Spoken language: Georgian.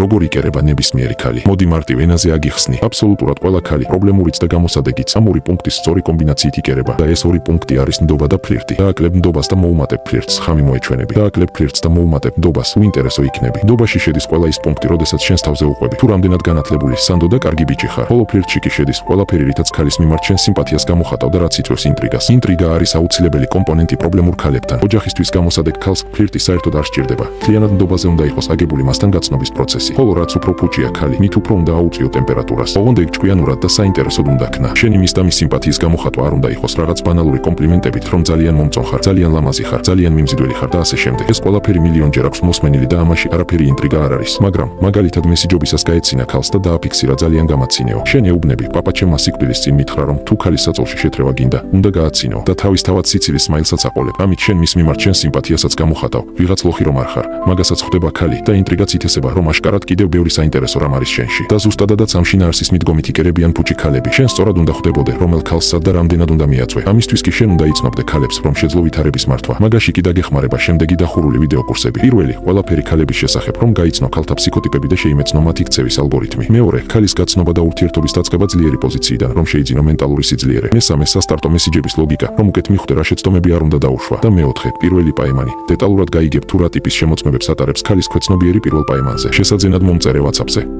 როგორ იკერება ნებისმიერი ქალი. მოდი მარტივ ენაზე აგიხსნი. აბსოლუტურად ყველა ქალი პრობლემურიც და გამოსადეგიც ამ ორი პუნქტის სწორი კომბინაციით იკერება და ეს ორი პუნქტი არის ნდობა და ფლირტი. დააკლებ ნდობას და მოუმატებ ფლირტს, ხამი მოეჩვენები. დააკლებ ფლირტს და მოუმატებ ნდობას, უინტერესო იქნები. ნდობაში შედის ყველა ის პუნქტი, როდესაც შენს თავზე უყვები. თუ რამდენად განათლებული, სანდო და კარგი ბიჭი ხარ. ხოლო ფლირტში კი შედის ყველაფერი, რითაც ქალის მიმართ შენ სიმპათიას გამოხატავ და რაც იწვევს ინტრიგას. ინტრიგა არის აუცილებელი კომპონენტი პრობლემურ ქალებთან. ოჯახისთვის გამოსადეგ ქალს ფლირტი საერთოდ არ სჭირდება. მთლიანად ნდობაზე უნდა იყოს აგებული მასთან გაცნობის პროცესი. ხოლო რაც უფრო ფუჭია ქალი, მით უფრო უნდა აუწიო ტემპერატურას. ოღონდ ეგ ჭკვიანურად და საინტერესოდ უნდა ქნა. შენი მის და მის სიმპათიის გამოხატვა არ უნდა იყოს რაღაც ბანალური კომპლიმენტებით, რომ ძალიან მომწონ ხარ, ძალიან ლამაზი ხარ, ძალიან მიმზიდველი ხარ და ასე შემდეგ. ეს ყველაფერი მილიონჯერ აქვს მოსმენილი და ამაში არაფერი ინტრიგა არ არის. მაგრამ მაგალითად მესიჯობისას გაეცინა ქალს და დააფიქსირა ძალიან გამაცინეო. შენ ეუბნები, პაპაჩემ სიკვდილის წინ მითხრა, რომ თუ ქალის საწოლში შეთრევა გინდა, უნდა გააცინო და თავისთავად სიცილის სმაილსაც აყოლებ. ამით შენ მის მიმართ შენ სიმპათიასაც გამოხატავ. ვიღაც ლოხი რომ არ ხარ, მაგასაც ხვდება ქალი და ინტრიგაც ითესება, რომ აშკარად კიდევ ბევრი საინტერესო რამ არის შენში. და ზუსტადადაც ამ შინაარსის მიდგომით იკერებიან ფუჭი ქალები. შენ სწორად უნდა ხვდებოდე, რომელ ქალს სად და რამდენად უნდა მიაწვე. ამისთვის კი შენ უნდა იცნობდე ქალებს, რომ შეძლო ვითარების მართვა. მაგაში კი დაგეხმარება შემდეგი დახურული ვიდეო კურსები. პირველი, ყველაფერი ქალების შესახებ, რომ გაიცნო ქალთა ფსიქოტიპები და შეიმეცნო მათი ქცევის ალგორითმი. მეორე, ქალის გაცნობა და ურთიერთობის დაწყება ძლიერი პოზიციიდან, რომ შეიძინო მენტალური სიძლიერე. მესამე, სასტარტო მესიჯების ლოგიკა, რომ უკეთ მიხვდე რა შეცდომები არ უნდა დაუშვა. და მეოთხე, პირველი პაემანი. დეტალურად გაიგებ თუ რა ტიპის შემოწმებებს ატარებს ქალის ქვეცნობიერი პირველ პაემანზე. შესაძენად მომწერე WhatsApp-ზე.